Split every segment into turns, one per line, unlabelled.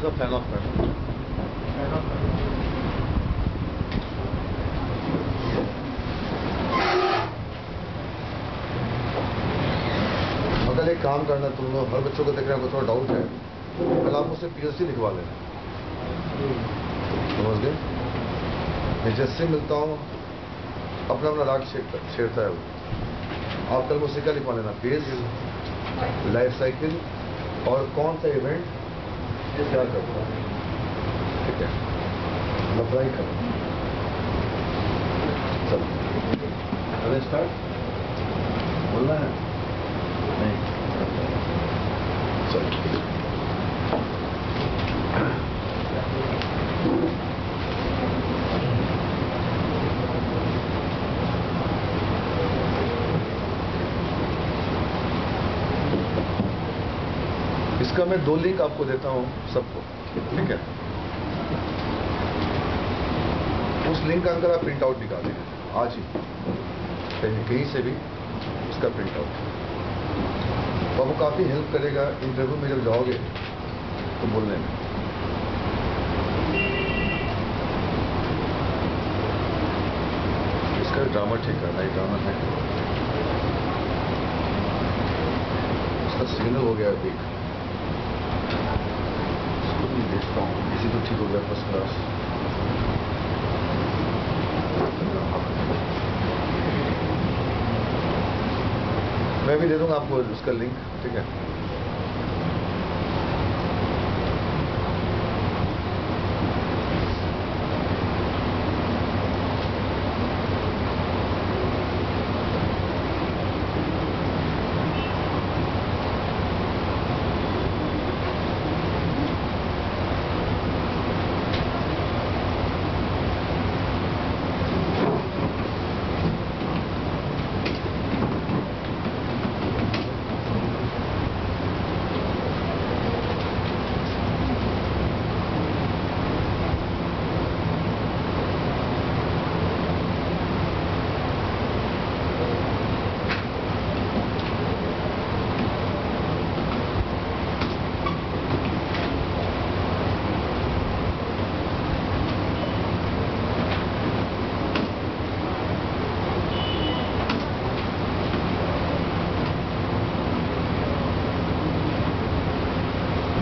का fan of करना। अगर एक काम करना, तुम लोग हर बच्चों को देख रहे हो, थोड़ा डाउट है, कल आप मुझसे पीएचडी लिखवा लेना, समझ गए? मैं जैसे मिलता हूँ अपना अपना राग छेड़ता है वो। आप कल मुझसे क्या लिखवा लेना, पेज, लाइफ साइकिल और कौन सा इवेंट क्या करता है, ठीक है? अप्लाई करो। चलो अरे स्टार्ट बोलना है नहीं? चलो इसका मैं 2 लिंक आपको देता हूं सबको, ठीक है? उस लिंक का अंदर आप प्रिंट आउट निकालेंगे आज ही, कहीं से भी उसका प्रिंट आउट, तो वो काफ़ी हेल्प करेगा इंटरव्यू में जब जाओगे तो बोलने में। इसका ड्रामा ठीक करना है, ड्रामा है, उसका सिग्नल हो गया वीक, उसको भी देखता हूँ, इसी तो ठीक हो गया फर्स्ट क्लास। मैं भी दे दूंगा आपको उसका लिंक, ठीक है?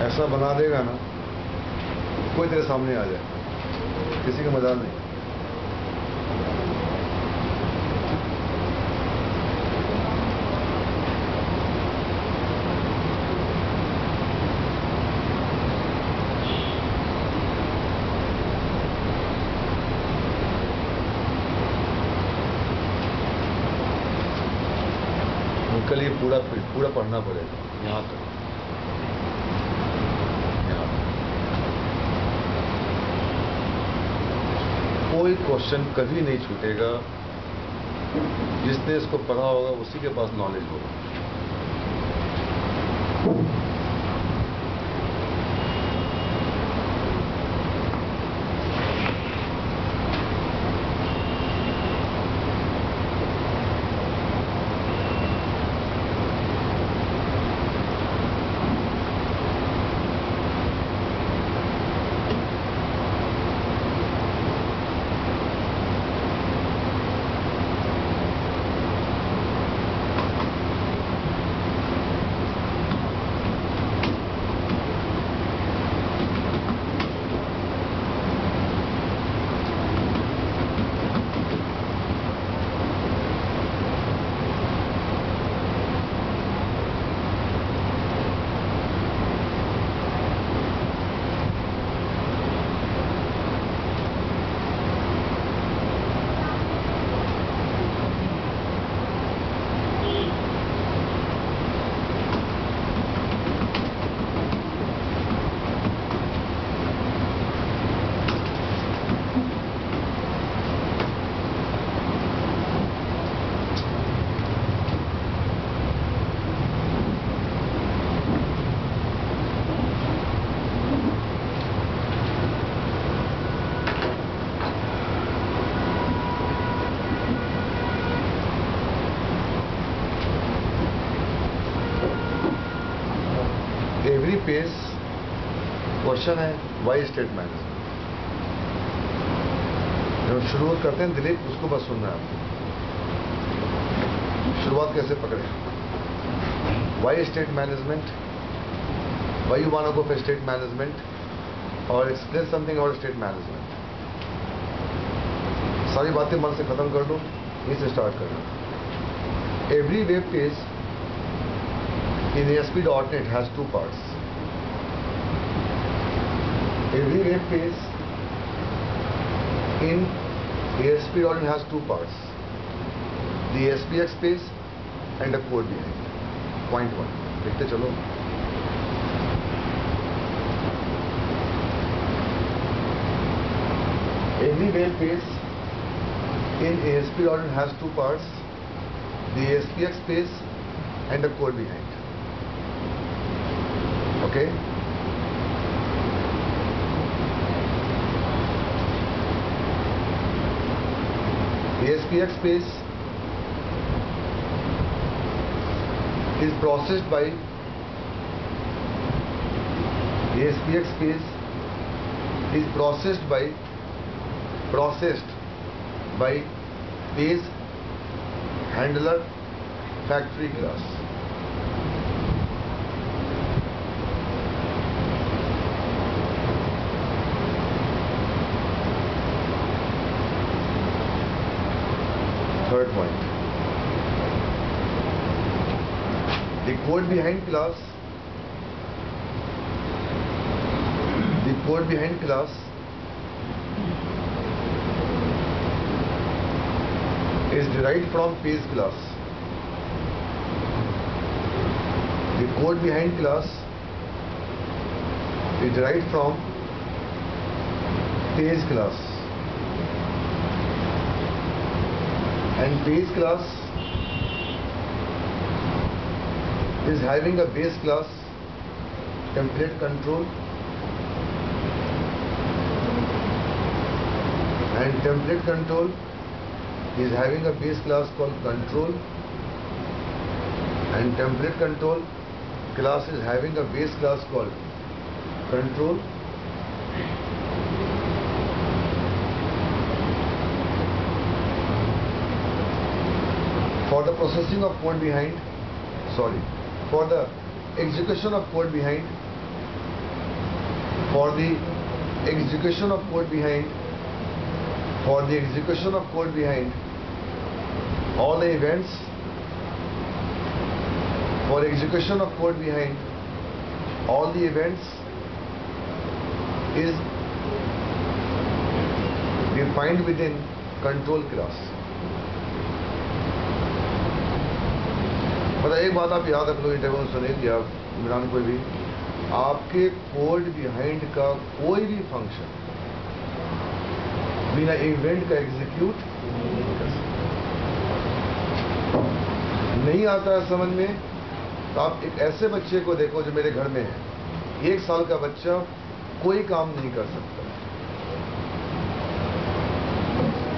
ऐसा बना देगा ना कोई तेरे सामने आ जाए, किसी का मजाल नहीं। उनके लिए पूरा पढ़ना पड़ेगा यहाँ तक। कोई क्वेश्चन कभी नहीं छूटेगा, जिसने इसको पढ़ा होगा उसी के पास नॉलेज होगा। एवरी पेज क्वेश्चन है वाई स्टेट मैनेजमेंट। जब शुरू करते हैं दिलीप, उसको बस सुनना है आपको। शुरुआत कैसे पकड़े? Why state management, why you want to go for state management, और explain something about state management. सारी बातें मन से खत्म कर दो, यहीं से स्टार्ट करना। Every web page in ASP.NET has two parts. Every web page in ASP.NET has two parts: the ASPX page and the code behind. Point 1. देखते चलो। Every web page in ASP.NET has two parts: the ASPX page and the code behind. Okay. ASPX page is processed by ASPX page is processed by page handler factory class. Third point, the code behind class is derived from page class. The code behind class is derived from page class. And base class is having a base class template control, and template control is having a base class called control, and template control class is having a base class called control. For the processing of code behind, for the execution of code behind, all the execution of code behind, all the events, for execution of code behind, all the events is defined within control class. मतलब एक बात आप याद रख लो, interview Sunil या इमरान, कोई भी आपके कोड बिहाइंड का कोई भी फंक्शन बिना इवेंट का एग्जीक्यूट नहीं आता है समझ में। तो आप एक ऐसे बच्चे को देखो जो मेरे घर में है, 1 साल का बच्चा कोई काम नहीं कर सकता,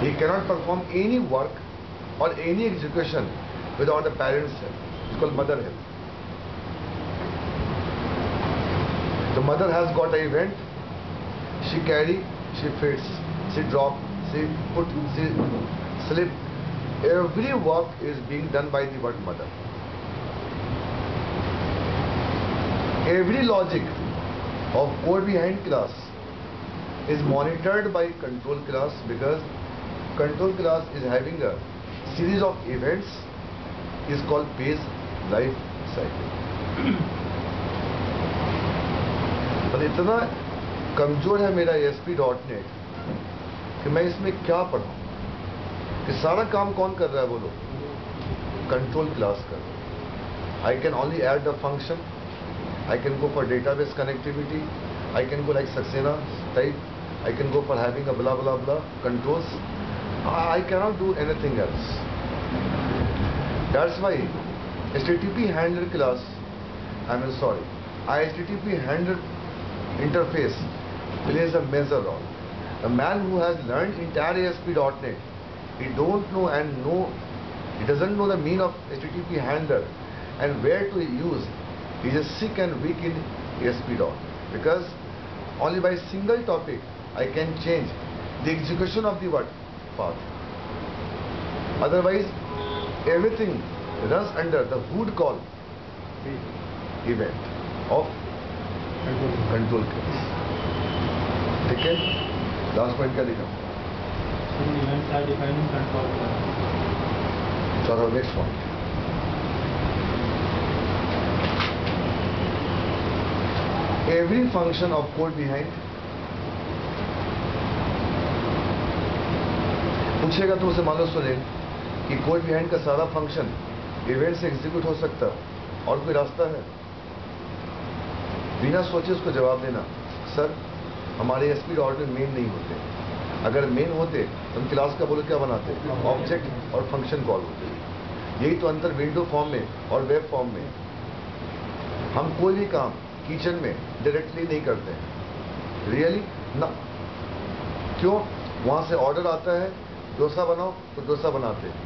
he cannot perform any work or any execution without the parents' help. It's called mother help. The mother has got an event, she carry, she fits, she drop, she put, she slip. Every work is being done by the word mother. Every logic of code behind class is monitored by control class, because control class is having a series of events, is called page life cycle. पर इतना कमजोर है मेरा ASP.NET कि मैं इसमें क्या पढ़ूं, कि सारा काम कौन कर रहा है बोलो, कंट्रोल क्लास कर रहा है। I can only add the function, I can go for database connectivity, I can go like Saxena type, I can go for having a blah blah blah controls. I cannot do anything else. That's why HTTP handler class, HTTP handler interface plays a major role. A man who has learned entire ASP.NET, he doesn't know the meaning of HTTP handler and where to use. He is sick and weak in ASP.NET, because only by single topic I can change the execution of the what path. Otherwise, everything runs under the hood call event of control case. ठीक है, last point क्या लिखा?
Events are defined in control case.
चलो next point. Every function of code behind. पूछेगा तो उसे मान लो सुने कि कोड बिहाइंड का सारा फंक्शन इवेंट से एग्जीक्यूट हो सकता है और कोई रास्ता है? बिना सोचे उसको जवाब देना, सर हमारे एसपी ऑर्डर में मेन नहीं होते. अगर मेन होते तो हम क्लास का बोलो क्या बनाते? ऑब्जेक्ट और फंक्शन कॉल होते. यही तो अंतर विंडो फॉर्म में और वेब फॉर्म में. हम कोई भी काम किचन में डायरेक्टली नहीं करते हैं. रियली ना. क्यों? वहां से ऑर्डर आता है डोसा बनाओ तो डोसा बनाते हैं.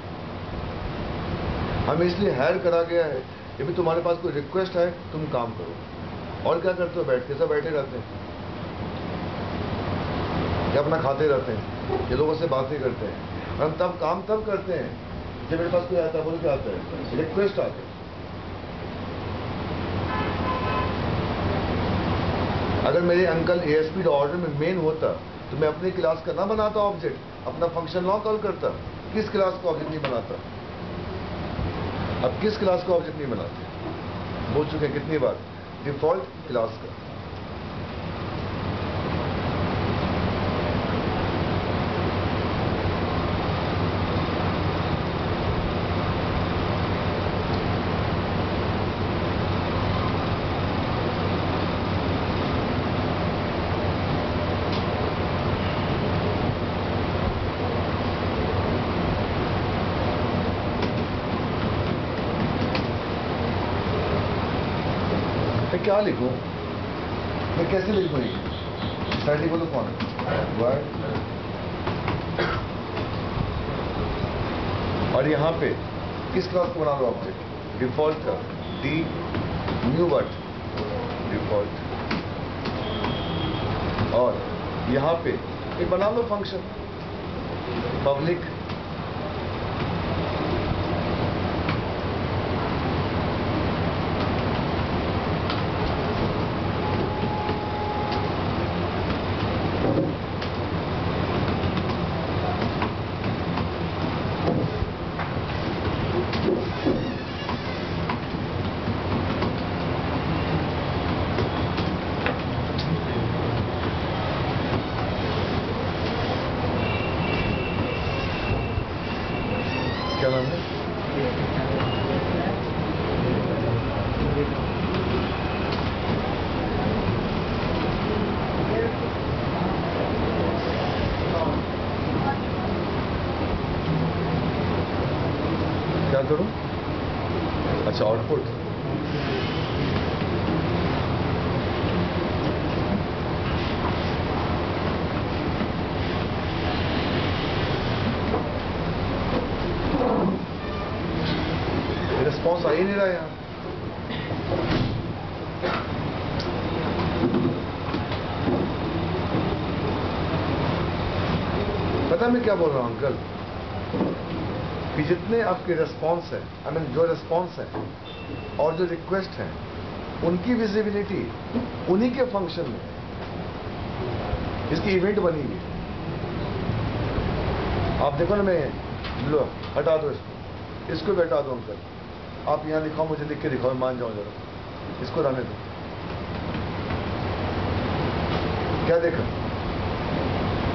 हमें इसलिए हायर करा गया है कि भी तुम्हारे पास कोई रिक्वेस्ट है तुम काम करो. और क्या करते हो? बैठ के सब बैठे रहते हैं, क्या अपना खाते रहते हैं, ये लोगों से बातें करते हैं. हम तब काम तब करते हैं जब मेरे पास कोई आता है, बोल के आता है, रिक्वेस्ट आते हैं. अगर मेरे अंकल एएसपी ऑर्डर में मेन होता तो मैं अपनी क्लास का ना बनाता ऑब्जेक्ट, अपना फंक्शन लॉ कॉल करता. किस क्लास का ऑब्जेक्ट नहीं बनाता? अब किस क्लास का ऑब्जेक्ट नहीं बनाते? बोल चुके हैं कितनी बार, डिफॉल्ट क्लास का. मैं क्या लिखूं? मैं कैसे लिखूं? ये स्टैटिक बोलो कौन है? वर्ड. और यहाँ पे किस क्लास को बना लो ऑब्जेक्ट? डिफॉल्ट का. D new word default. और यहाँ पे एक बना लो फंक्शन पब्लिक. क्या नाम है? क्या करूं? अच्छा, आउटपुट. रिस्पॉन्स आ ही नहीं रहा यार. पता मैं क्या बोल रहा हूं अंकल? कि जितने आपके रिस्पॉन्स हैं, आई मीन जो रिस्पॉन्स हैं और जो रिक्वेस्ट हैं, उनकी विजिबिलिटी उन्हीं के फंक्शन में इसकी इवेंट बनी हुई. आप देखो ना, मैं लो हटा दो इसको भी हटा दो अंकल. आप यहाँ दिखाओ, मुझे लिख के दिखाओ, मान जाओ जरा. इसको रहने दो. क्या देखा?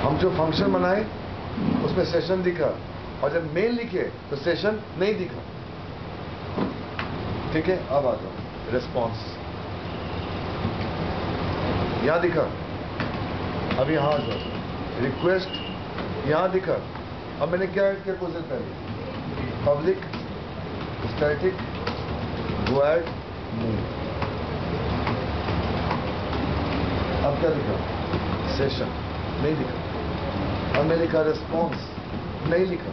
हम जो फंक्शन बनाए उसमें सेशन दिखा, और जब मेल लिखे तो सेशन नहीं दिखा. ठीक है, अब आ जाओ. रिस्पॉन्स यहां दिखा, अब यहां आ जाओ. रिक्वेस्ट यहां दिखा. अब मैंने क्या ऐड किया कुछ देर पहले? Public static void move. अब क्या दिखा? सेशन नहीं दिखा. अब मैं लिखा रिस्पॉन्स, नहीं लिखा.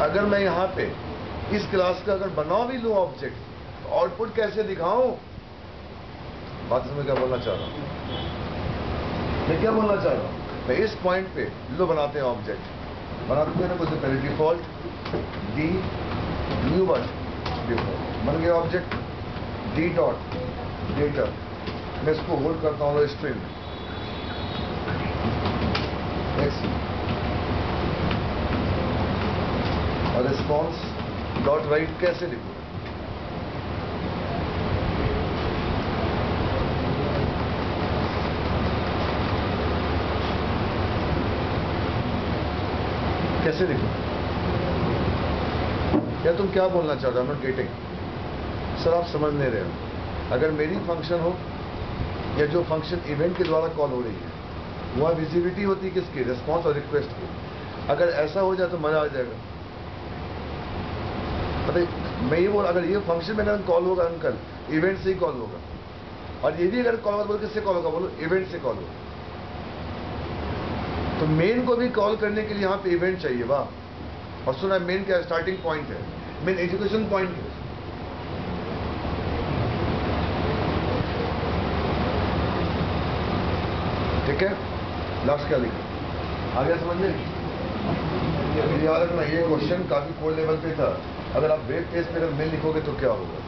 अगर मैं यहां पे इस क्लास का अगर बना भी लूं ऑब्जेक्ट, आउटपुट कैसे दिखाऊं? बात समझ क्या बोलना चाह रहा हूं? मैं क्या बोलना चाह रहा हूं? मैं इस पॉइंट पे लो बनाते हैं ऑब्जेक्ट, बनाते हैं ना कुछ पहले default D new word default बन गया ऑब्जेक्ट डी डॉट डेटा। मैं इसको होल्ड करता हूँ स्ट्रिंग एक्स और रिस्पॉन्स डॉट राइट कैसे लिखूं? कैसे लिखूं? या तुम क्या बोलना चाह रहे हो? नॉट गेटिंग सर, आप समझ नहीं रहे हो। अगर मेरी फंक्शन हो या जो फंक्शन इवेंट के द्वारा कॉल हो रही है, वहाँ विजिबिलिटी होती है किसकी? रिस्पॉन्स और रिक्वेस्ट की। अगर ऐसा हो जाए तो मजा आ जाएगा। पता मैं ये बोल, अगर ये फंक्शन में कॉल होगा अंकल, इवेंट से ही कॉल होगा। और ये भी अगर कॉल होगा बोलो किससे कॉल होगा? बोलो इवेंट से कॉल होगा। तो मेन को भी कॉल करने के लिए यहाँ पे इवेंट चाहिए। वाह! और सुना, मेन क्या स्टार्टिंग पॉइंट है, मेन एजुकेशन पॉइंट है। ठीक है, लास्ट क्या लिखा? आगे समझ में? याद रखना, ये क्वेश्चन काफी कोड लेवल पे था। अगर आप वेब पेज पे अगर मेल लिखोगे तो क्या होगा?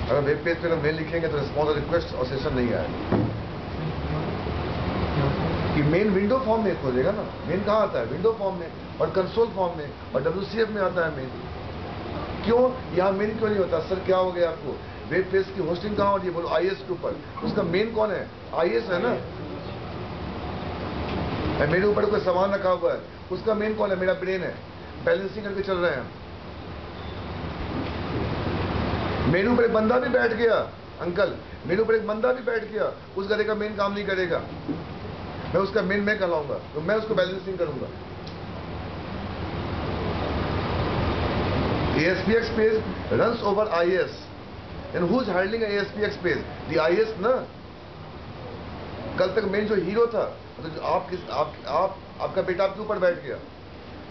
अगर वेब पेज पे अगर मेल लिखेंगे तो रिस्पॉन्स और रिक्वेस्ट और सेशन नहीं आएगा। कि मेन विंडो फॉर्म में खोलेगा ना। मेन कहाँ आता है? विंडो फॉर्म में और कंसोल फॉर्म में और WCF में आता है मेन। क्यों यहाँ मेन क्यों नहीं होता? सर क्या हो गया आपको? वेब पेज की होस्टिंग कहाँ हो रही है? बोलो IS के ऊपर। उसका मेन कौन है? IS है ना। मेरे ऊपर कोई सामान रखा हुआ है, उसका मेन कौन है? मेरा ब्रेन है। बैलेंसिंग करके चल रहे हैं। मेरे ऊपर एक बंदा भी बैठ गया अंकल, मेरे ऊपर एक बंदा भी बैठ गया, उस गधे का मेन काम नहीं करेगा। मैं उसका मेन मैं कहलाऊंगा, तो मैं उसको बैलेंसिंग करूंगा। ASPX page runs over IS and who's handling ASPX page? The IS ना। कल तक मेन जो हीरो था, तो जो आपका बेटा आपके ऊपर बैठ गया,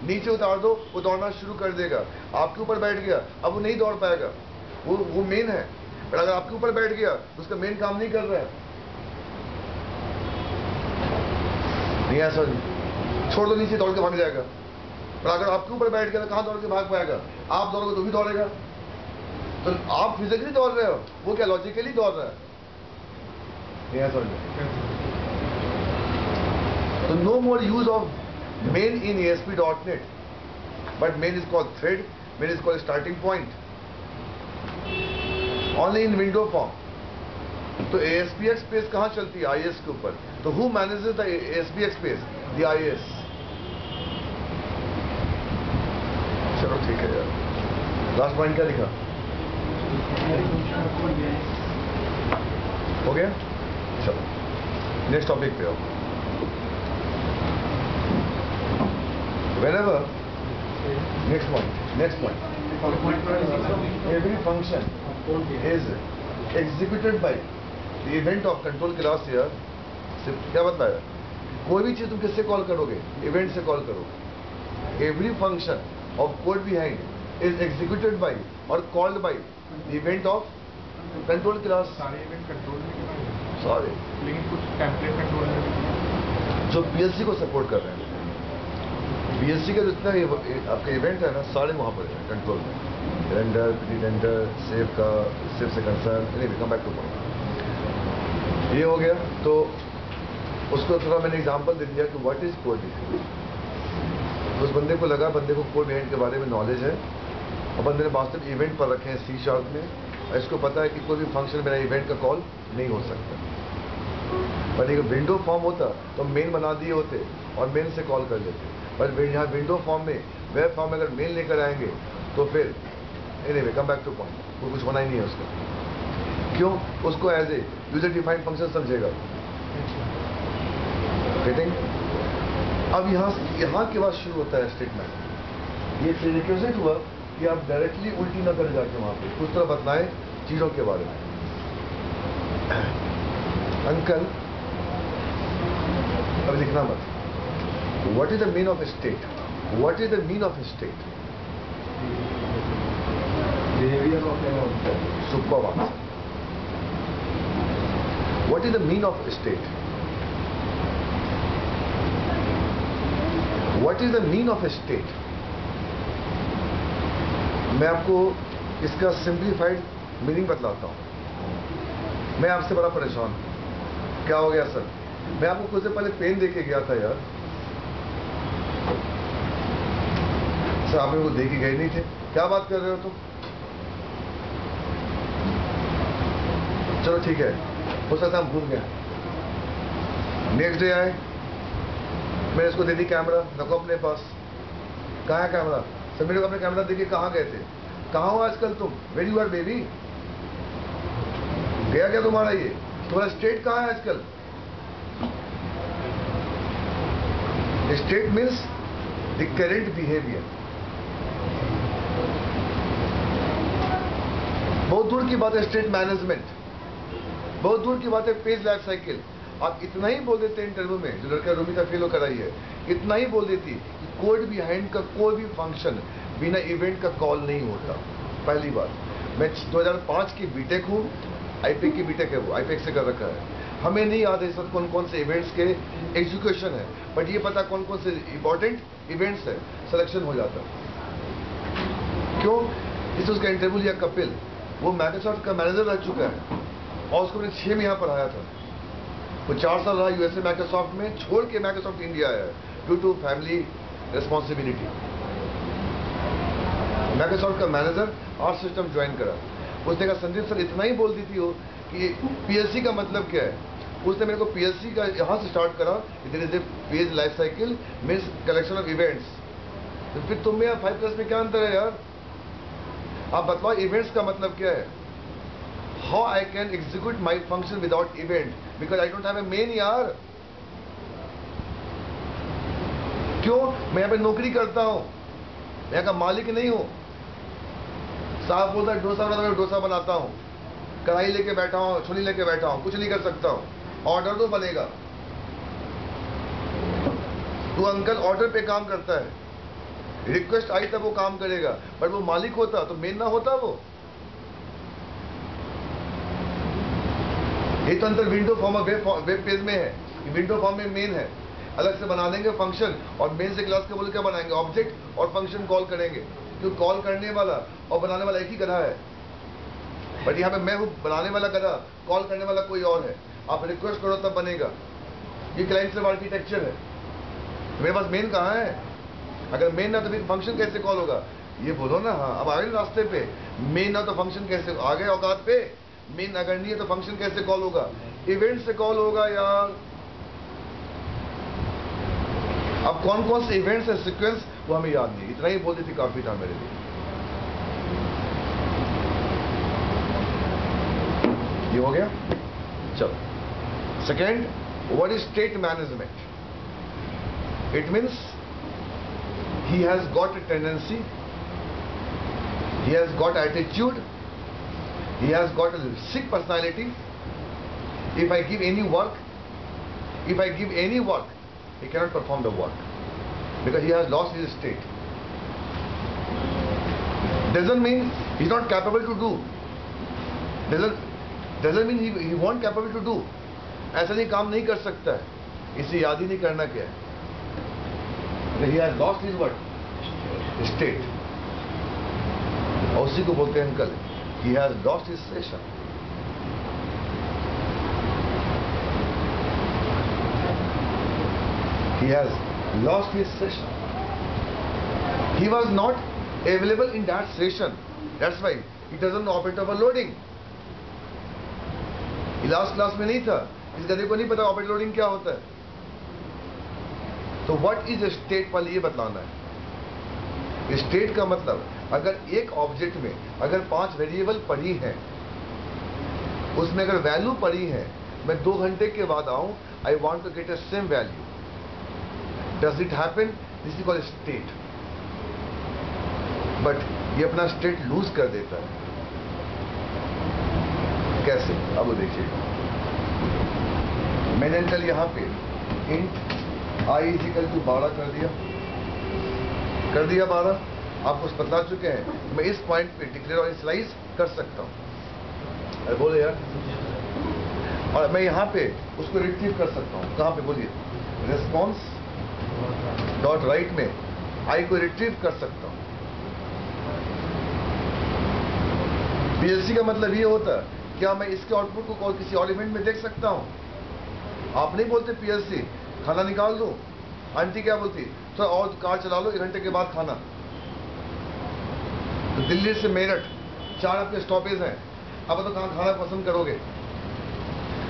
नीचे उतार दो वो दौड़ना शुरू कर देगा। आपके ऊपर बैठ गया, अब वो नहीं दौड़ पाएगा, वो मेन है। पर अगर आपके ऊपर बैठ गया तो उसका मेन काम नहीं कर रहा है। नहीं ऐसा छोड़ दो, नीचे दौड़ के भाग जाएगा। पर अगर आपके ऊपर बैठ गया तो कहां दौड़ के भाग पाएगा? आप दौड़ोगे तो भी दौड़ेगा। तो आप फिजिकली दौड़ रहे हो, वो क्या लॉजिकली दौड़ रहा है? नहीं ऐसा। So no more use of main in ASP.NET, but main is called thread, main is called starting point. Only in window form. तो ASPX पेज कहाँ चलती है? IS के ऊपर। तो who manages the ASPX page? The IS. चलो ठीक है यार, लास्ट पॉइंट क्या लिखा? हो गया? चलो नेक्स्ट टॉपिक पे आओ। Whenever, next point, every function is executed by the event of control class here. क्या बताया? कोई भी चीज तुम किससे कॉल करोगे? इवेंट से कॉल करोगे। Every function of code behind is executed by or called by the event of control class.
सारे इवेंट कंट्रोल में करना है,
Sorry,
लेकिन कुछ टेम्पलेट कंट्रोल में
जो PLC को सपोर्ट कर रहे हैं। PLC का जितना आपके इवेंट है ना, सारे वहाँ पर है कंट्रोल में। रेंडर, प्री रेंडर, सेव का, सेव से concern, anyway come back to point. ये हो गया। तो उसको थोड़ा मैंने एग्जांपल दे दिया कि व्हाट इज कोड डिफाइन। उस बंदे को लगा, बंदे को कोड इवेंट के बारे में नॉलेज है और बंदे ने वास्तव इवेंट पर रखे हैं C# में। इसको पता है कि कोई भी फंक्शन मेरा इवेंट का कॉल नहीं हो सकता। पर एक विंडो फॉर्म होता तो मेन बना दिए होते और मेन से कॉल कर लेते। पर यहाँ विंडो फॉर्म में, वेब फॉर्म में अगर मेल लेकर आएंगे तो फिर anyway come back to point, वो कुछ होना ही नहीं है उसका। क्यों? उसको as a user defined function समझेगा। गेटिंग? अब यहाँ के बाद शुरू होता है स्टेटमेंट। ये प्रीरिक्विजिट हुआ कि आप डायरेक्टली उल्टी ना कर जाके वहाँ पे कुछ तरह बतलाएं चीजों के बारे में। अंकल अब लिखना मत। What is the mean of a state? What is the mean of a state?
Behaviour of an object.
Superb answer. What is the mean of state? What is the mean of a state? मैं आपको इसका simplified meaning बतलाता हूं. मैं आपसे बड़ा परेशान हूं. क्या हो गया सर? मैं आपको कुछ देर पहले पेन देके गया था यार. सर आप मेरे को देके गए नहीं थे. क्या बात कर रहे हो तुम? चलो ठीक है, हो सकता है हम भूल गए. नेक्स्ट डे आए, मैंने इसको दे दी कैमरा. रखो अपने पास. कहाँ है कैमरा? सर मेरे को अपने कैमरा देखिए. कहाँ गए थे? कहाँ हो आजकल तुम? Where you are baby? गया क्या तुम्हारा ये? तुम्हारा स्टेट कहाँ है आजकल? State means the current behaviour. बहुत दूर की बात है स्टेट मैनेजमेंट. बहुत दूर की बात है पेज लाइफ साइकिल. आप इतना ही बोल देते हैं इंटरव्यू में, जो लड़का रूमी का फेल कराई है, इतना ही बोल देती कि कोड बिहाइंड का कोई भी फंक्शन बिना इवेंट का कॉल नहीं होता. पहली बात, मैं 2005 की बीटेक हूँ. आईपीएक की बीटेक है, वो आईपीएक से कर रखा है. हमें नहीं याद है सर कौन कौन से इवेंट्स के एग्जीक्यूशन है, बट ये पता कौन कौन से इंपॉर्टेंट इवेंट्स है, सिलेक्शन हो जाता. क्यों? जिस उसका इंटरव्यू लिया कपिल, वो माइक्रोसॉफ्ट का मैनेजर रह चुका है और उसको मैंने 6 में यहाँ पढ़ाया था. वो 4 साल रहा यूएसए माइक्रोसॉफ्ट में, छोड़ के माइक्रोसॉफ्ट इंडिया आया due to family responsibility. Microsoft का मैनेजर आर सिस्टम ज्वाइन करा. उसने कहा संदीप सर इतना ही बोल दी थी वो कि पीएलसी का मतलब क्या है. उसने मेरे को पीएलसी का यहाँ से स्टार्ट करा. There is a page life cycle means collection of events. तो फिर तुम में 5+ में क्या अंतर है यार? आप बतलाओ इवेंट्स का मतलब क्या है? How I can execute my function without event because I don't have a main यार. क्यों? मैं यहाँ पे नौकरी करता हूँ, मैं यहाँ का मालिक नहीं हूँ. साहब बोलता है डोसा बनाता हूँ, डोसा बनाता हूँ. कढ़ाई लेके बैठा हूँ, छोली लेके बैठा हूँ, कुछ नहीं कर सकता हूँ. ऑर्डर तो बनेगा. तो अंकल ऑर्डर पे काम करता है, रिक्वेस्ट आई तब वो काम करेगा. बट वो मालिक होता तो मेन ना होता वो. ये तो अंतर विंडो फॉर्म और वेब पेज में है. विंडो फॉर्म में मेन है, अलग से बना देंगे फंक्शन, और मेन से क्लास के बोल क्या बनाएंगे? ऑब्जेक्ट और फंक्शन कॉल करेंगे. तो कॉल करने वाला और बनाने वाला एक ही गधा है. बट यहाँ पे मैं हूँ बनाने वाला गधा, कॉल करने वाला कोई और है. आप रिक्वेस्ट करो तब बनेगा. ये क्लाइंट सर्वर आर्किटेक्चर है. मेरे पास मेन कहाँ है? अगर मेन ना तो फिर फंक्शन कैसे कॉल होगा? ये बोलो ना. हाँ, अब आ गए रास्ते पे. मेन ना तो फंक्शन कैसे आ गए औकात पे. मेन अगर नहीं है तो फंक्शन कैसे कॉल होगा? इवेंट से कॉल होगा यार. अब कौन कौन से इवेंट्स है, सीक्वेंस, वो हमें याद नहीं. इतना ही बोलती थी, काफी था मेरे लिए. ये हो गया. चलो second, what is state management? It means he has got a tendency, he has got attitude, he has got a sick personality. If I give any work, he cannot perform the work because he has lost his state. Doesn't mean he's not capable to do. Doesn't mean he won't capable to do. ऐसा नहीं काम नहीं कर सकता है. इसे याद ही नहीं करना क्या है. He has lost his what? State. और उसी को बोलते हैं uncle, he has lost his station. He has lost his session. He was not available in that session. That's why he doesn't know operator overloading. Last class में नहीं था. इस गधे को नहीं पता ऑपरेटर लोडिंग क्या होता है. तो व्हाट इज स्टेट वाले ये बतलाना है. स्टेट का मतलब अगर एक ऑब्जेक्ट में अगर 5 वेरिएबल पड़ी हैं, उसमें अगर वैल्यू पड़ी है, मैं 2 घंटे के बाद आऊं, I want to get a same value. Does it happen? This is called state. But ये अपना स्टेट लूज कर देता है. कैसे? अब वो देखिए. मैंने अंकल यहां पे इंट i = 12 कर दिया 12. आपको बता चुके हैं, मैं इस पॉइंट पे डिक्लेयर और इनिशियलाइज कर सकता हूं। अरे बोले यार, और मैं यहां पे उसको रिट्रीव कर सकता हूं। कहां पे बोलिए, रेस्पॉन्स डॉट राइट में आई को रिट्रीव कर सकता हूं। पीएलसी का मतलब ये होता है, क्या मैं इसके आउटपुट को और किसी और इवेंट में देख सकता हूं? आप नहीं बोलते पीएलसी खाना निकाल दो, आंटी क्या बोलती, तो और कार चला लो, 1 घंटे के बाद खाना। तो दिल्ली से मेरठ 4 आपके स्टॉपेज हैं, अब तो कहां खाना पसंद करोगे?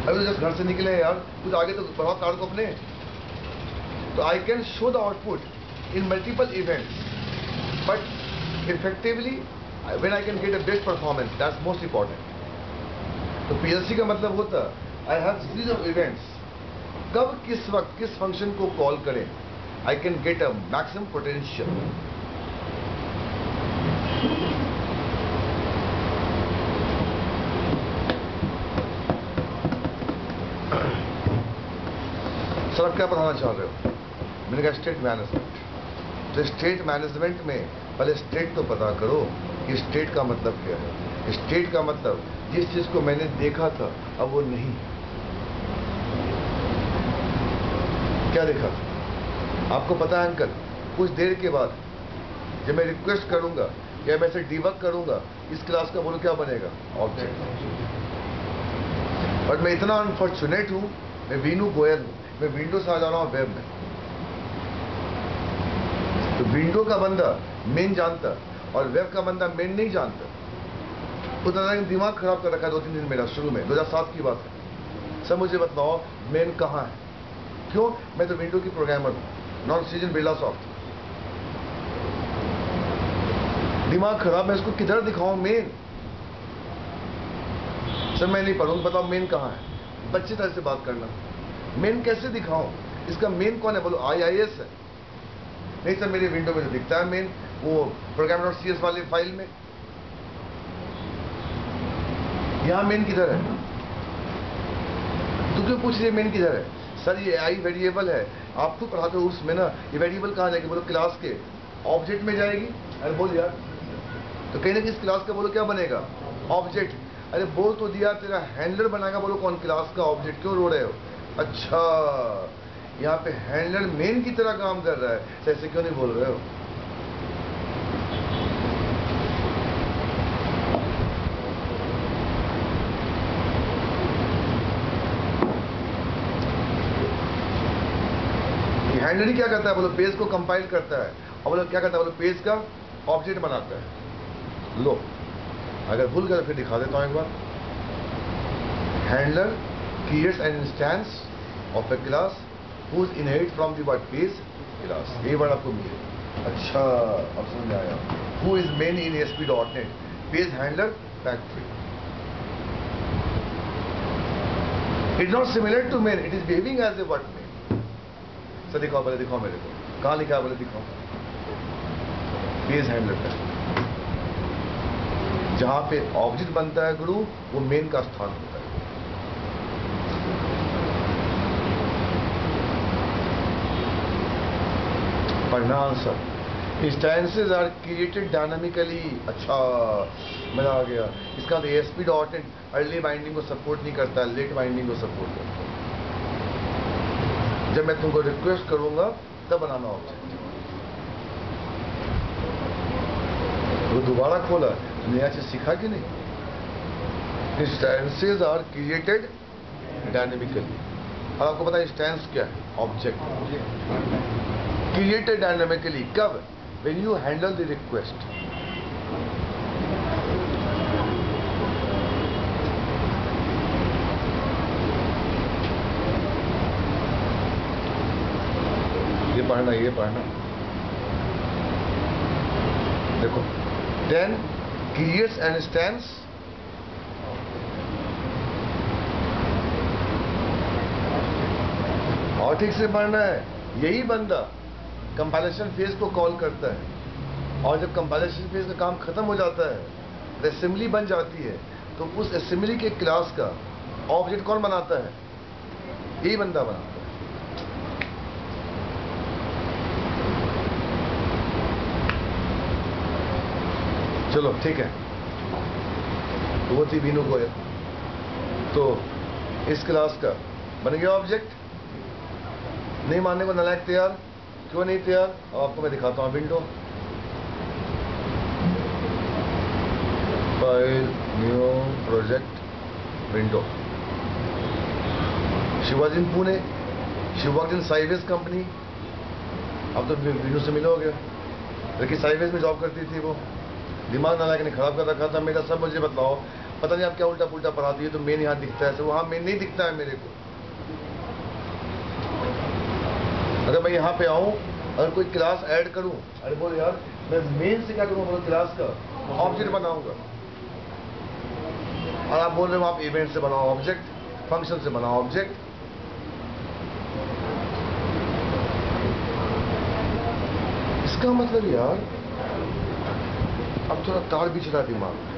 अभी तो जस्ट घर से निकले हैं यार, कुछ आगे तो बढ़ाओ कार को अपने। तो I can show the output in multiple events, but effectively when I can get a best performance, that's most important. तो PLC का मतलब होता I have series of events. कब किस वक्त किस फंक्शन को कॉल करें, I can get a maximum potential. Sir आप क्या पढ़ाना चाह रहे हो? मैंने कहा स्टेट मैनेजमेंट। तो स्टेट मैनेजमेंट में पहले स्टेट तो पता करो कि स्टेट का मतलब क्या है। स्टेट का मतलब जिस चीज को मैंने देखा था अब वो नहीं। क्या देखा था? आपको पता है अंकल, कुछ देर के बाद जब मैं रिक्वेस्ट करूंगा या मैं इसे डिबग करूंगा, इस क्लास का बोलो क्या बनेगा? ऑब्जेक्ट। और मैं इतना अनफॉर्चुनेट हूं, मैं वीनू गोयल हूं, मैं विंडो से आ जा रहा हूं वेब में। तो विंडो का बंदा मेन जानता और वेब का बंदा मेन नहीं जानता। तो दिमाग खराब कर रखा है 2-3 दिन मेरा, शुरू में 2007 की बात है। सब मुझे बताओ मेन कहाँ है? क्यों? मैं तो विंडो की प्रोग्रामर हूँ, नॉन सीजन बिल्डा सॉफ्ट। दिमाग खराब, मैं इसको किधर दिखाऊं मेन? सर मैं नहीं पढ़ूंगा, बताओ मेन कहाँ है? बच्चे तरह से बात करना। मेन कैसे दिखाऊं? इसका मेन कौन है? बोलो IIS है। नहीं सर मेरे विंडो में जो दिखता है मेन, वो program.cs वाले फाइल में। यहां मेन किधर है? तू क्यों पूछ रही है मेन किधर है? सर ये आई वेरिएबल है, आप खुद पढ़ाते हो उसमें ना। ये वेरिएबल कहां जाएगी? बोलो क्लास के ऑब्जेक्ट में जाएगी। अरे बोल यार, तो कहीं ना कहीं इस क्लास का बोलो क्या बनेगा? ऑब्जेक्ट। अरे बोल तो दिया, तेरा हैंडलर बनाएगा। बोलो कौन? क्लास का ऑब्जेक्ट। क्यों रो रहे हो? अच्छा, यहाँ पे हैंडलर मेन की तरह काम कर रहा है, तो ऐसे क्यों नहीं बोल रहे हो? हैंडलर क्या करता है? बोलो पेज को कंपाइल करता है, और बोलो क्या करता है? बोलो पेज का ऑब्जेक्ट बनाता है। लो अगर भूल गए तो फिर दिखा देता हूं एक बार। Handler creates an instance of a class whose inherit from the what page class। ये वर्ड आपको मिले। अच्छा अब समझ में आया। Who is main in ASP.NET? Page handler factory। It's not similar to main, it is behaving as a what main। Sir दिखाओ, पहले दिखाओ मेरे को, कहाँ लिखा है? बोले दिखाओ। पेज हैंडलर फैक्ट्री, जहां पे ऑब्जेक्ट बनता है गुरु, वो मेन का स्थान होता है। पढ़ना answer. Instances are created dynamically. अच्छा मजा आ गया। इसका ASP.NET अर्ली बाइंडिंग को सपोर्ट नहीं करता, लेट बाइंडिंग को सपोर्ट करता है। जब मैं तुमको रिक्वेस्ट करूंगा तब बनाना ऑब्जेक्ट। वो दोबारा खोला, नया चीज सीखा कि नहीं? Instances are created dynamically. अब आपको पता है इंस्टेंस क्या है? ऑब्जेक्ट। क्रिएटेड डायनामिकली कब? When you handle the request. ये पढ़ना देखो। देन क्रिएट्स एन इंस्टेंस और ठीक से पढ़ना है। यही बंदा कंपाइलेशन फेज को कॉल करता है, और जब कंपाइलेशन फेज का काम खत्म हो जाता है, असेंबली बन जाती है, तो उस असेंबली के क्लास का ऑब्जेक्ट कौन बनाता है? यही बंदा बनाता है। चलो ठीक है, तो वो थी वीनू गोयल। तो इस क्लास का बन गया ऑब्जेक्ट। नहीं मानने को नालायक तैयार? क्यों नहीं तैयार? अब आपको मैं दिखाता हूँ window, file, new project, window. She was in Pune, she worked in साइवेज कंपनी। अब तो वीनू से मिलोगे, लेकिन साइवेज में जॉब करती थी वो। दिमाग नालायक ने खराब कर रखा था मेरा। सब मुझे बताओ, पता नहीं आप क्या उल्टा पुल्टा पढ़ा दिए। तो मेन यहाँ दिखता है, वहाँ मेन नहीं दिखता है मेरे को। अगर मैं यहाँ पे आऊँ, अगर कोई क्लास ऐड करूँ, अरे बोल यार मैं मेन से क्या करूँ, बोलो क्लास का ऑब्जेक्ट बनाऊंगा। और आप बोल रहे हो आप इवेंट से बनाओ ऑब्जेक्ट, फंक्शन से बनाओ ऑब्जेक्ट। इसका मतलब यार अब थोड़ा तार भी चला दिमाग में।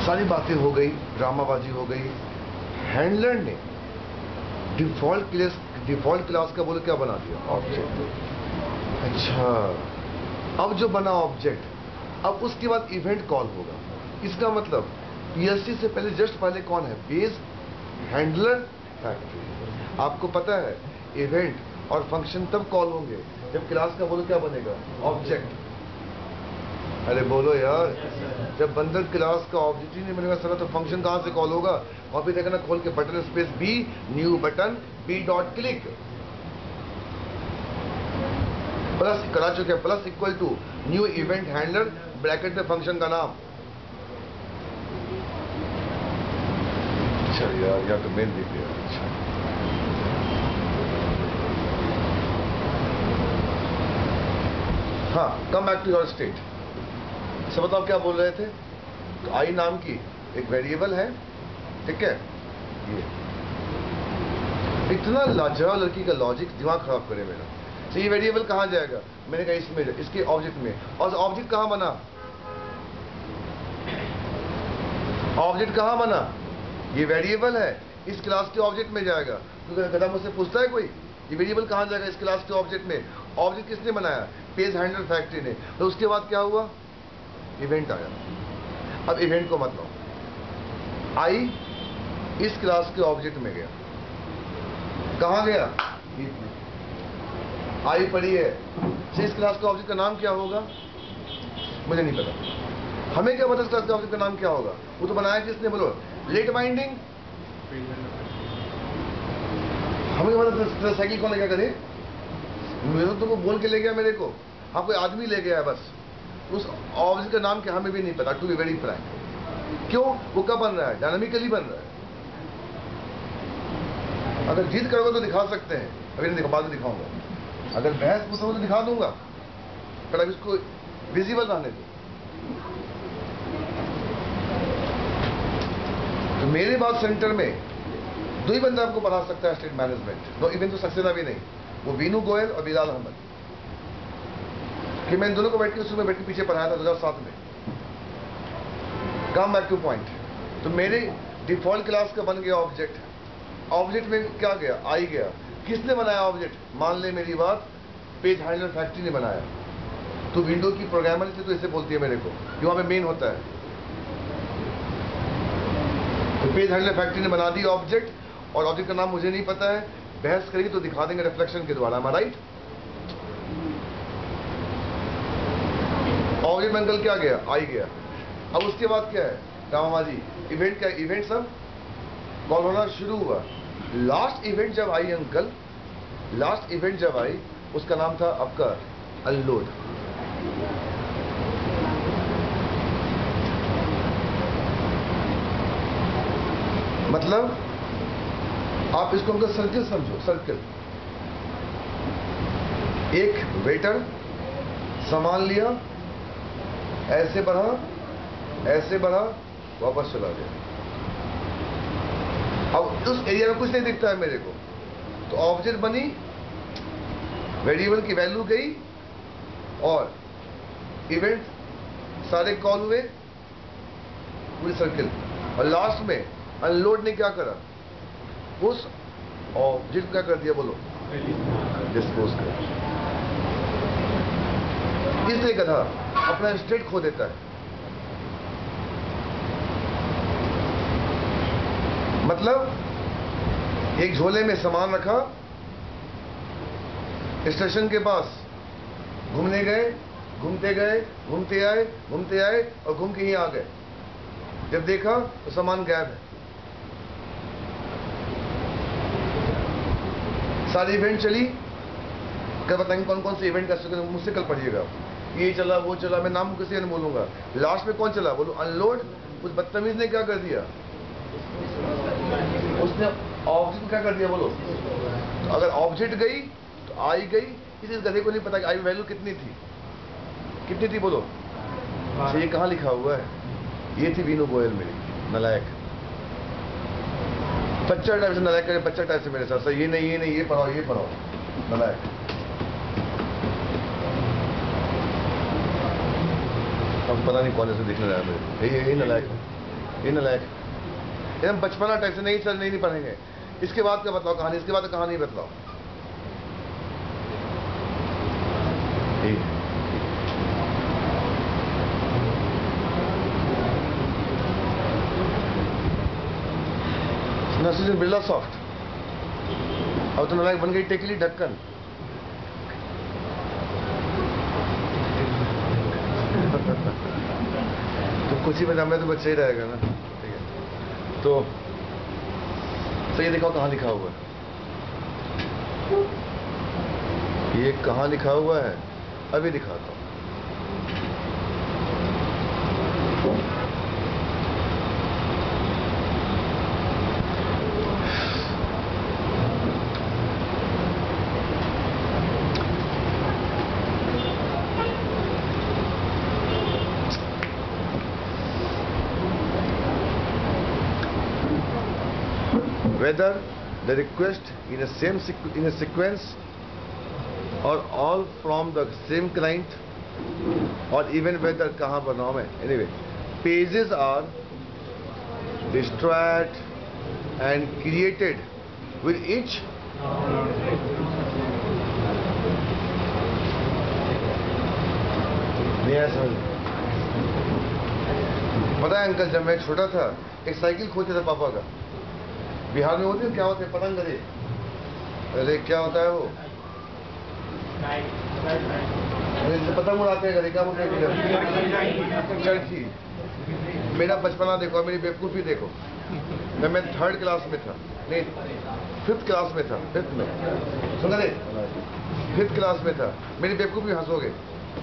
सारी बातें हो गई, ड्रामाबाजी हो गई। हैंडलर ने डिफॉल्ट क्लास का बोले क्या बना दिया, ऑब्जेक्ट। अच्छा, अब जो बना ऑब्जेक्ट, अब उसके बाद इवेंट कॉल होगा। इसका मतलब पीएससी से पहले, जस्ट पहले कौन है? Base, handler, factory. आपको पता है इवेंट और फंक्शन तब कॉल होंगे जब क्लास का बोलो क्या बनेगा, ऑब्जेक्ट। अरे बोलो यार, जब बंदर क्लास का ऑब्जेक्ट ही नहीं बनेगा सर, तो फंक्शन कहां से कॉल होगा? और फिर देखना खोल के button space B, new button, B dot click, plus करा चुके हैं, plus equal to new event handler, bracket में फंक्शन का नाम। अच्छा यार तो मेन दिख गया। अच्छा, हाँ, come back to your state. सब बताओ क्या बोल रहे थे? तो आई नाम की एक वेरिएबल है, ठीक है। ये इतना लाजवाब लड़की का लॉजिक, दिमाग खराब करे मेरा। तो ये वेरिएबल कहां जाएगा? मैंने कहा इसमें, इसके ऑब्जेक्ट में। और ऑब्जेक्ट कहां बना? ऑब्जेक्ट कहां बना? ये वेरिएबल है, इस क्लास के ऑब्जेक्ट में जाएगा। तो गधा मुझसे पूछता है कोई, ये वेरिएबल कहां जाएगा? इस क्लास के ऑब्जेक्ट में। ऑब्जेक्ट किसने बनाया? पेज हैंडलर फैक्ट्री ने। तो उसके बाद क्या हुआ? इवेंट आया। अब इवेंट को मत लो, आई इस क्लास के ऑब्जेक्ट में गया। कहां गया? आई पड़ी है। इस क्लास के ऑब्जेक्ट का नाम क्या होगा? मुझे नहीं पता। हमें क्या पता इस क्लास के ऑब्जेक्ट का नाम क्या होगा? वो तो बनाया किसने? बोलो, लेट बाइंडिंग। हमें पता साइकिल कौन लेकर करे? मेरे तो वो बोल के ले गया मेरे को। हाँ, कोई आदमी ले गया है बस। उस ऑब्जेक्ट का नाम क्या हमें भी नहीं पता, टू बी वेरी फ्रैंक। क्यों? वो कब बन रहा है? डायनामिकली बन रहा है। अगर जीत करोगे तो दिखा सकते हैं, अभी नहीं दिखा, बाद में दिखाऊंगा। अगर बहस पूछोगे तो दिखा दूंगा, पर अब इसको विजिबल रहने दो। तो मेरे बाद सेंटर में दो ही बंदा आपको पढ़ा सकता है स्टेट मैनेजमेंट। दो इवेंट तो सक्सेना भी नहीं, वो वीनू गोयल और बिलाल अहमद। कि मैं इन दोनों को बैठ के शुरू में बैठ के पीछे पढ़ाया था 2007 में। कम बैक टू पॉइंट। तो मेरे डिफॉल्ट क्लास का बन गया ऑब्जेक्ट। ऑब्जेक्ट में क्या गया? आई गया। किसने बनाया ऑब्जेक्ट? मान ले मेरी बात, पेज हैंडलर फैक्ट्री ने बनाया। तो विंडो की प्रोग्रामर थी, तो इसे बोलती है मेरे को कि वहां पे मेन होता है। तो पेज हैंडलर फैक्ट्री ने बना दी ऑब्जेक्ट, और ऑब्जेक्ट का नाम मुझे नहीं पता है। बहस करेगी तो दिखा देंगे रिफ्लेक्शन के द्वारा। राइट? ऑब्जेक्ट में अंकल क्या गया? आई गया। अब उसके बाद क्या है? रामा जी, इवेंट क्या? इवेंट सब कॉल होना शुरू हुआ। लास्ट इवेंट जब आई अंकल, लास्ट इवेंट जब आई, उसका नाम था आपका अनलोड। मतलब आप इसको उनका सर्किल समझो, सर्किल। एक वेटर सामान लिया, ऐसे बढ़ा, ऐसे बढ़ा, वापस चला गया। अब उस एरिया में कुछ नहीं दिखता है मेरे को। तो ऑब्जेक्ट बनी, वेरिएबल की वैल्यू गई, और इवेंट सारे कॉल हुए, पूरी सर्किल। और लास्ट में अनलोड ने क्या करा? उस ऑब्जेक्ट क्या कर दिया? बोलो, डिस्पोज कर। इसलिए गधा अपना स्टेट खो देता है। मतलब एक झोले में सामान रखा, स्टेशन के पास घूमने गए, घूमते गए, घूमते आए और घूम के ही आ गए। जब देखा तो सामान गायब है। सारी इवेंट चली, कल बताएंगे कौन कौन से इवेंट कर सकते, मुझसे कल पढ़िएगा। ये चला, वो चला, मैं नाम किसी नहीं बोलूंगा। लास्ट में कौन चला बोलो? अनलोड। उस बदतमीज ने क्या कर दिया? उसने ऑब्जेक्ट क्या कर दिया बोलो? तो अगर ऑब्जेक्ट गई तो आई गई। इस गधे को नहीं पता कि आई वैल्यू कितनी थी, कितनी थी बोलो? अच्छा, ये कहाँ लिखा हुआ है? ये थी वीनू गोयल मेरी नलायक। बच्चा टाइप से नलायक करे, बच्चा टाइप से मेरे साथ। ये नहीं, ये नहीं, ये पढ़ाओ, ये पढ़ाओ, नलायक। अब पता नहीं कौन से दिखने रहा है मेरे। यही नलायक है, ये नलायक एकदम बचपना टाइप से। नहीं सर, नहीं पढ़ेंगे। इसके बाद क्या बतलाओ कहानी? इसके बाद कहानी बतलाओ। नर्सिस बिरला सॉफ्ट। अब तो नलायक बन गई टेकली ढक्कन। तो कुछ ही में तो बच्चे ही रहेगा ना। ठीक है, तो ये दिखाओ कहाँ लिखा हुआ है। ये कहाँ लिखा हुआ है अभी दिखाता हूँ। Whether the request in a sequence or all from the same client, or even whether कहाँ बनाओ मैं? Anyway, pages are destroyed and created with each पता है अंकल, जब मैं छोटा था एक साइकिल खोजता था पापा का। बिहार में होती है, क्या होते हैं? पतंग गधे। अरे क्या होता है वो? पतंग उड़ाते हैं गधे, क्या बोलते हैं? चरखी। मेरा बचपना देखो, मेरी बेवकूफ़ी देखो। मैं 3rd क्लास में था, नहीं 5th क्लास में था, 5th में, सुना नहीं, 5th क्लास में था। मेरी बेवकूफ़ी हंसोगे।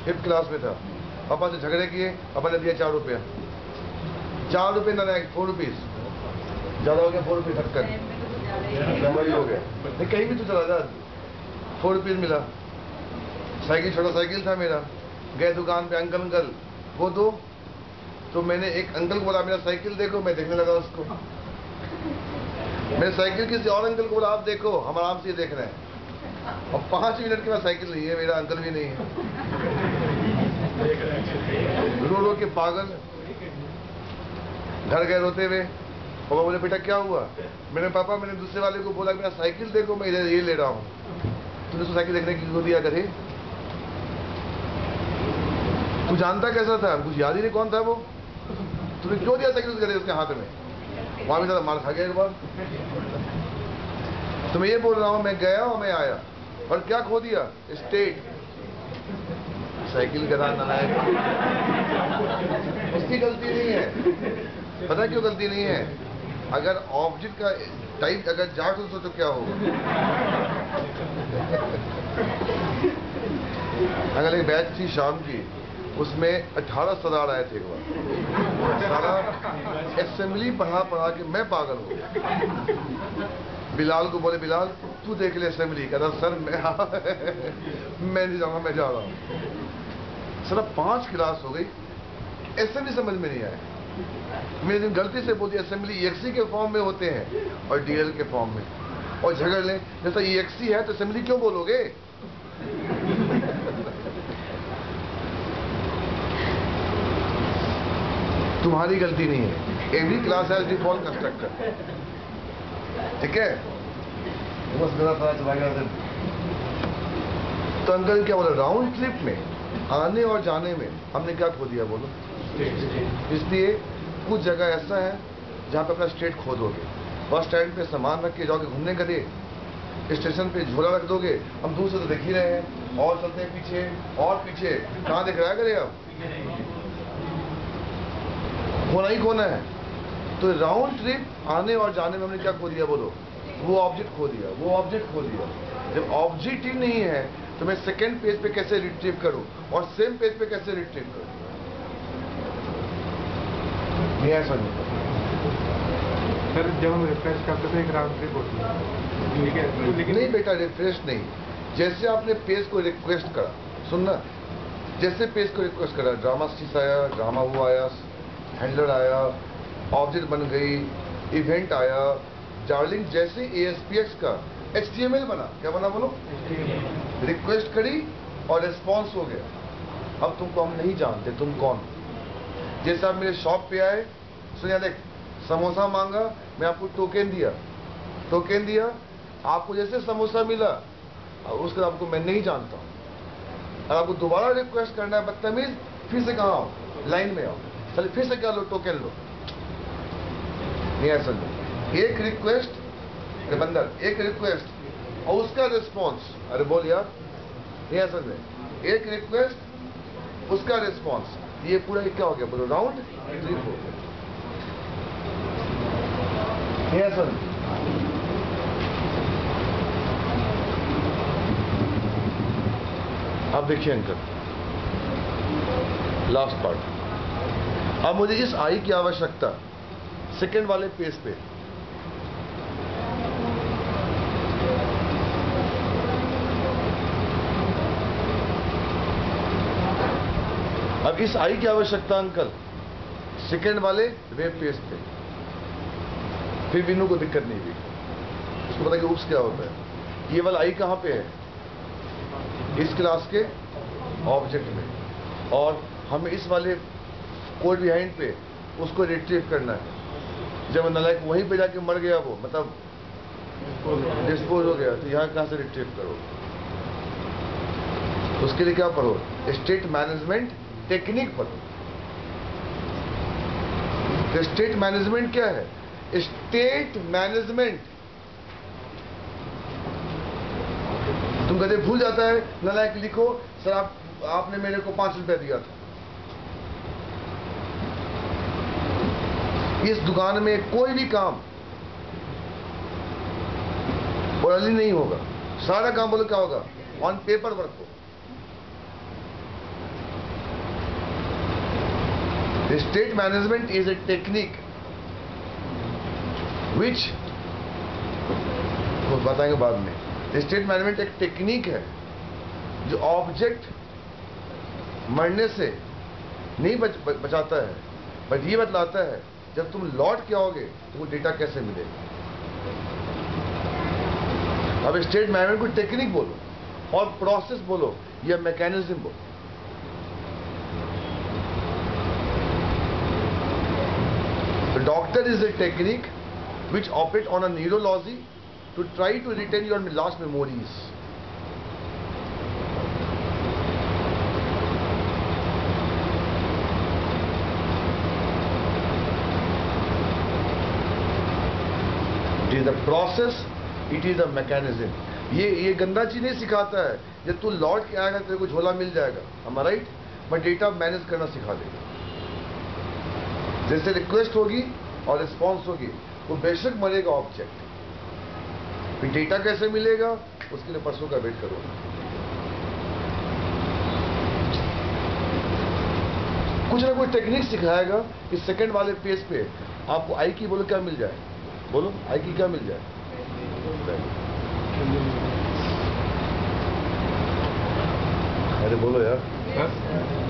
5th क्लास में था, पापा से झगड़े किए, पापा ने दिया 4 रुपया। 4 रुपये ना, 4 रुपीज़ ज़्यादा हो गया। 4 रुपये ढक्कन वही हो गया। नहीं कहीं भी तो चला जा, 4 रुपीज़ मिला। साइकिल, छोटा साइकिल था मेरा। गए दुकान पे, अंकल वो दो। तो मैंने एक अंकल को बोला मेरा साइकिल देखो, मैं देखने लगा उसको। मैंने साइकिल किसी और अंकल को बोला आप देखो, हम आराम से देख रहे हैं। और 5 मिनट के बाद साइकिल नहीं है, मेरा अंकल भी नहीं है। रो के पागल। घर गए रोते हुए। पापा बोले बेटा क्या हुआ? मैंने पापा मैंने दूसरे वाले को बोला मेरा साइकिल देखो, मैं इधर ये ले रहा हूँ। तूने उसको साइकिल देखने की क्यों दिया करे? तू जानता कैसा था? कुछ याद ही नहीं कौन था वो। तूने क्यों दिया साइकिल उसके हाथ में? वहां भी ज्यादा मार खा गया एक बार। तो मैं ये बोल रहा हूँ, मैं गया और मैं आया और क्या खो दिया? स्टेट। साइकिल गधा नलायक। उसकी गलती नहीं है। पता क्यों गलती नहीं है? अगर ऑब्जेक्ट का टाइप अगर जाग तो सोचो क्या होगा। अगर एक बैच थी शाम की, उसमें 18 सरदार आए थे एक बार। सारा असेंबली पढ़ा के मैं पागल हो गया। बिलाल को बोले बिलाल तू देख ले असेंबली। कहता सर मैं नहीं जाऊंगा, मैं जा रहा हूँ। सर 5 क्लास हो गई, असेंबली समझ में नहीं आया। मैंने गलती से बोल दिया असेंबली EXE के फॉर्म में होते हैं और DL के फॉर्म में, और झगड़ लें जैसा EXE है तो असेंबली क्यों बोलोगे? तुम्हारी गलती नहीं है। Every class has default constructor. ठीक है, बस मेरा पता चला गया। तो अंकल क्या बोला? राउंड ट्रिप में आने और जाने में हमने क्या खो दिया बोलो? इसलिए कुछ जगह ऐसा है जहाँ पे अपना स्टेट खो दोगे। बस स्टैंड पे सामान रख के जाओगे घूमने के लिए, स्टेशन पे झोला रख दोगे, हम दूर से तो देख ही रहे हैं, और चलते हैं पीछे और पीछे, कहाँ दिख रहा है करे अब? खोना ही खोना है। तो राउंड ट्रिप आने और जाने में हमने क्या खो दिया बोलो? वो ऑब्जेक्ट खो दिया, वो ऑब्जेक्ट खो दिया। जब ऑब्जेक्ट ही नहीं है तो मैं सेकेंड पेज पे कैसे रिट्रीव करूं और सेम पेज पे कैसे रिट्रीव करूं? ये है समझ।
सर जब हम रिफ्रेश करते थे एक राउंड ट्रिप होती है, लेकिन
नहीं बेटा, रिफ्रेश नहीं। जैसे आपने पेज को रिक्वेस्ट करा, सुनना, जैसे पेज को रिक्वेस्ट करा, ड्रामा स्टिच आया, ड्रामा वो आया, हैंडलर आया, ऑब्जेक्ट बन गई, इवेंट आया, डार्लिंग जैसे ASPX का HTML बना, क्या बना बोलो? रिक्वेस्ट करी और रिस्पॉन्स हो गया। अब तुमको हम नहीं जानते तुम कौन। जैसे आप मेरे शॉप पे आए, सुनिए देख, समोसा मांगा, मैं आपको टोकन दिया, आपको जैसे समोसा मिला, उसके बाद आपको मैं नहीं जानता हूँ। अगर आपको दोबारा रिक्वेस्ट करना है बदतमीज, फिर से कहाँ आओ, लाइन में आओ, चलिए फिर से क्या लो, टोकन लो। नहीं ऐसा नहीं, एक रिक्वेस्ट बंदर, एक रिक्वेस्ट और उसका रिस्पॉन्स, अरे बोल यार, नहीं ऐसा नहीं, एक रिक्वेस्ट उसका रिस्पॉन्स, ये पूरा क्या हो गया बोलो? राउंड ट्रिप हो गया। नहीं ऐसा नहीं। अब देखिए अंकल, लास्ट पार्ट। अब मुझे इस आई की आवश्यकता सेकंड वाले पेज पे। अब इस आई की आवश्यकता अंकल सेकंड वाले वेब पेज पे। फिर विनू को दिक्कत नहीं हुई, उसको पता कि उप्स क्या होता है। ये वाला आई कहाँ पे है? इस क्लास के ऑब्जेक्ट में, और हमें इस वाले कोड बिहाइंड पे उसको रिट्रीव करना है। जब नालायक वहीं पे जाके मर गया, वो मतलब डिस्पोज हो गया, तो यहाँ कहाँ से रिट्रीव करो? उसके लिए क्या पढ़ो? स्टेट मैनेजमेंट टेक्निक पढ़ो। तो स्टेट मैनेजमेंट क्या है? State management. तुम कहते भूल जाता है, नालायक लिखो, सर आपने मेरे को 5 रुपया दिया था। इस दुकान में कोई भी काम ओरली नहीं होगा, सारा काम बोलो क्या होगा? ऑन पेपर वर्क हो। State management is a technique which बताएंगे बाद में। स्टेट मैनेजमेंट एक टेक्निक है जो ऑब्जेक्ट मरने से नहीं बचाता है, बट ये बतलाता है जब तुम लौट के आओगे तो वो डेटा कैसे मिलेगा। अब स्टेट मैनेजमेंट को टेक्निक बोलो और प्रोसेस बोलो या मैकेनिज्म बोलो। The doctor is a technique which operates on a neurology to try to retain your last memories. It is the process, it is the mechanism. ये गंदा चीज नहीं सिखाता है, जब तू लौट के आएगा तेरे को झोला मिल जाएगा, am I right? But data manage करना सिखा देगा। जैसे रिक्वेस्ट होगी और रिस्पॉन्स होगी, वो बेशक मरेगा ऑब्जेक्ट, फिर डेटा कैसे मिलेगा उसके लिए परसों का वेट करो। कुछ ना कुछ टेक्निक सिखाएगा कि सेकंड वाले पेज पे आपको आई की बोलो क्या मिल जाए, बोलो आई की क्या मिल जाए? अरे बोलो यार।
सर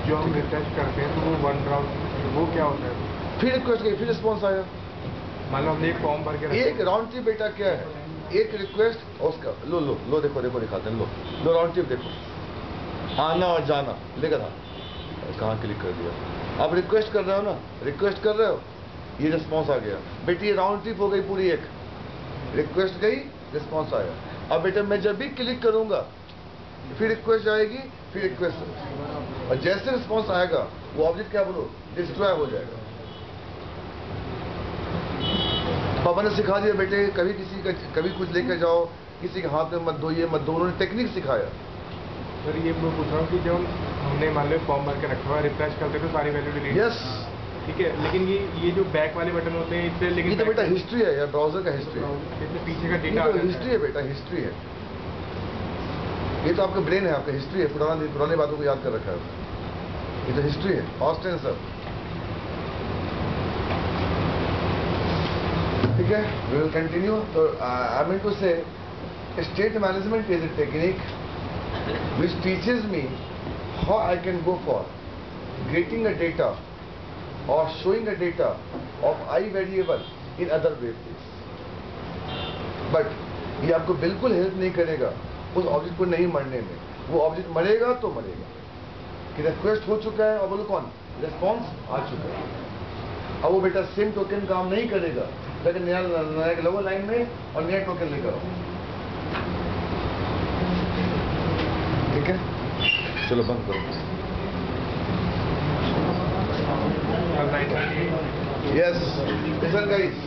जो हम रिफ्रेश करते हैं तो वो वन राउंड वो क्या होता है?
फिर रिक्वेस्ट गई, फिर रिस्पॉन्स आया।
मान लो हमने एक फॉर्म भर के
एक राउंड ट्रिप बेटा क्या है? एक रिक्वेस्ट और उसका लो लो लो, देखो देखो दिखाते हैं, लो राउंड ट्रिप देखो, आना और जाना लेकर था, कहाँ क्लिक कर दिया। अब रिक्वेस्ट कर रहे हो ना, रिक्वेस्ट कर रहे हो, ये रिस्पॉन्स आ गया। बेटी ये राउंड ट्रिप हो गई पूरी, एक रिक्वेस्ट गई, रिस्पॉन्स आया। अब बेटा मैं जब भी क्लिक करूंगा फिर रिक्वेस्ट आएगी, फिर रिक्वेस्ट और जैसे रिस्पॉन्स आएगा वो ऑब्जेक्ट क्या बोलो डिस्ट्रॉय हो जाएगा। पापा ने सिखा दिया बेटे कभी किसी का कभी कुछ लेकर जाओ, किसी के हाथ में मत दो, ये मत दो, उन्होंने टेक्निक सिखाया।
सर ये मैं पूछ रहा हूँ कि जब हमने मान लो फॉर्म भर के रखा हुआ रिफ्रेश करते तो सारी वैल्यू डिलीट,
यस
ठीक है, लेकिन ये जो बैक वाले बटन होते हैं इससे, लेकिन
ये तो बेटा हिस्ट्री है यार, ब्राउजर का हिस्ट्री है,
इसमें पीछे का
ये
डेटा
तो हिस्ट्री है बेटा, हिस्ट्री है। ये तो आपका ब्रेन है, आपका हिस्ट्री है, पुरानी बातों को याद कर रखा है, ये तो हिस्ट्री है। ऑस्टेन सर ठीक है, वी विल कंटिन्यू। तो I mean to say state management is a technique which teaches me how I can go for getting a data or showing a data of I variable in other ways. But ये आपको बिल्कुल help नहीं करेगा उस object को नहीं मरने में। वो ऑब्जेक्ट मरेगा तो मरेगा कि रिक्वेस्ट हो चुका है और बोलो कौन रिस्पॉन्स आ चुका है। अब वो बेटा सेम टोकन काम नहीं करेगा, लेकिन नया लोअर लाइन में और नया टोकन लेकर आओ। ठीक है, चलो बंद करो। यस लिसन गाइस,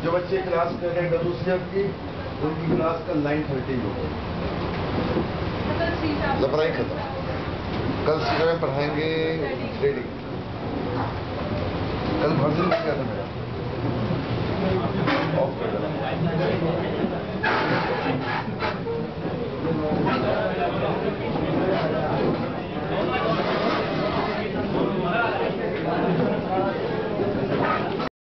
जो बच्चे क्लास कर रहे हैं WCF की, उनकी क्लास का 9:30 होगा। पढ़ाई खत्म, कल सुबह में पढ़ाएंगे ट्रेडिंग। कल वर्जन क्या था मेरा ऑफ कर देना।